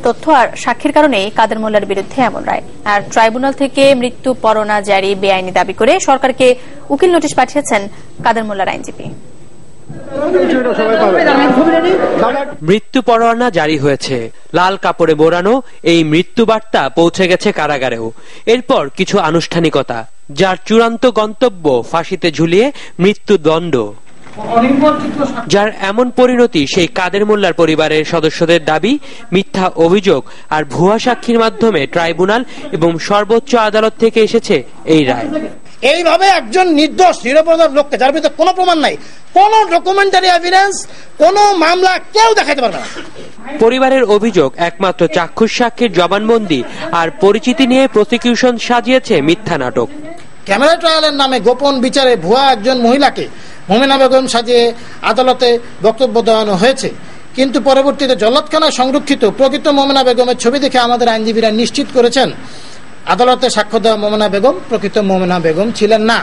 তথ্য আর সাক্ষীর কারণেই কাদের মোল্লার বিরুদ্ধে এমন রায়। আর ট্রাইব্যুনাল থেকে মৃত্যু পরোয়ানা জারি বেআইনি দাবি করে সরকারকে উকিল নোটিশ পাঠিয়েছেন কাদের মোল্লার আইনজীবী। মৃত্যু পরোয়ানা জারি হয়েছে, লাল কাপড়ে মোড়ানো এই মৃত্যু বার্তা পৌঁছে গেছে কারাগারেও। এরপর কিছু আনুষ্ঠানিকতা, যার চূড়ান্ত গন্তব্য ফাঁসিতে ঝুলিয়ে মৃত্যুদণ্ড। যার এমন পরিণতি সেই কাদের মোল্লার পরিবারের সদস্যদের দাবি, মিথ্যা অভিযোগ আর ভুয়া সাক্ষীর মাধ্যমে ট্রাইব্যুনাল এবং সর্বোচ্চ আদালত থেকে এসেছে এই রায়। এইভাবে একজন নির্দোষ নিরপরাধ লোককে, যার বিরুদ্ধে কোনো প্রমাণ নাই, কোনো ডকুমেন্টারি এভিডেন্স, কোনো মামলা কেউ দেখাতে পারবে না। পরিবারের অভিযোগ, একমাত্র চাক্ষুষ সাক্ষীর জবানবন্দি আর পরিচিতি নিয়ে প্রসিকিউশন সাজিয়েছে মিথ্যা নাটক। ক্যামেরা ট্রায়ালের নামে গোপন বিচারে ভুয়া একজন মহিলাকে মোমেনা বেগম সাজিয়ে আদালতে বক্তব্য দেওয়ানো হয়েছে, কিন্তু পরবর্তীতে জল্লাদখানায় সংরক্ষিত প্রকৃত মোমেনা বেগমের ছবি দেখে আমাদের আইনজীবীরা নিশ্চিত করেছেন আদালতে সাক্ষ্য দেওয়া মোমেনা বেগম প্রকৃত মোমেনা বেগম ছিলেন না।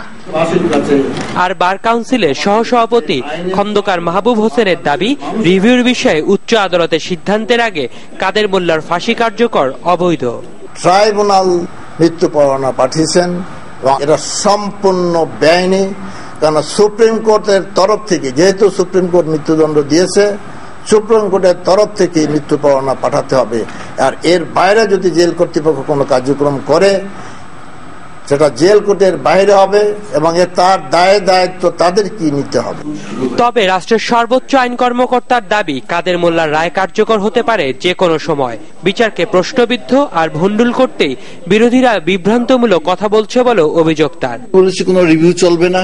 আর বার কাউন্সিলের সহসভাপতি খন্দকার মাহবুব হোসেনের দাবি, রিভিউর বিষয়ে উচ্চ আদালতের সিদ্ধান্তের আগে কাদের মোল্লার ফাঁসি কার্যকর অবৈধ। ট্রাইব্যুনাল মৃত্যু পরোয়ানা পাঠিয়েছেন এবং এটা সম্পূর্ণ বেআইনি, কারণ সুপ্রিম কোর্টের তরফ থেকে, যেহেতু সুপ্রিম কোর্ট মৃত্যুদণ্ড দিয়েছে, সুপ্রিম কোর্টের তরফ থেকে মৃত্যু পরোয়ানা পাঠাতে হবে। আর এর বাইরে যদি জেল কর্তৃপক্ষ কোনো কার্যক্রম করে, সেটা জেল কোর্টের বাইরে হবে এবং তার দায়িত্ব তাদের কি নিতে হবে। তবে রাষ্ট্রের সর্বোচ্চ আইন কর্মকর্তার দাবি, কাদের মোল্লার রায় কার্যকর হতে পারে যে কোনো সময়। বিচারকে প্রশ্নবিদ্ধ আর ভণ্ডুল করতেই বিরোধীরা বিভ্রান্তমূলক কথা বলছে বলে অভিযোগ তার। বলেছে কোনো রিভিউ চলবে না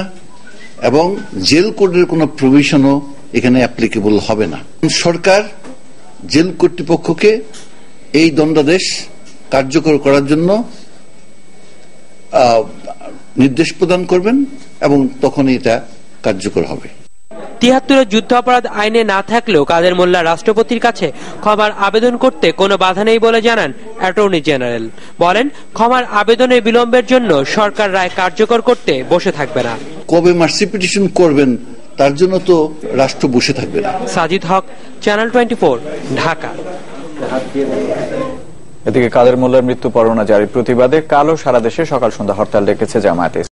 এবং জেল কোডের কোনো প্রভিশনও এখানে অ্যাপ্লিকেবল হবে না। সরকার জেল কর্তৃপক্ষকে এই দণ্ডাদেশ কার্যকর করার জন্য নির্দেশ প্রদান করবেন এবং তখনই এটা কার্যকর হবে। ৭৩ যুদ্ধাপরাধ আইনে না থাকলেও কাদের মোল্লা রাষ্ট্রপতির কাছে ক্ষমার আবেদন করতে কোনো বাধা নেই বলে জানান অ্যাটর্নি জেনারেল। বলেন, ক্ষমার আবেদনের বিলম্বের জন্য সরকার রায় কার্যকর করতে বসে থাকবে না। কবে মার্সি পিটিশন করবেন তার জন্য তো রাষ্ট্র বসে থাকবে না। সাজিদ হক, চ্যানেল 24, ঢাকা। এদিকে কাদের মোল্লার মৃত্যু পরোয়ানা জারির প্রতিবাদে কালও সারা দেশে সকাল সন্ধ্যা হরতাল ডেকেছে জামায়াতে ইসলামী।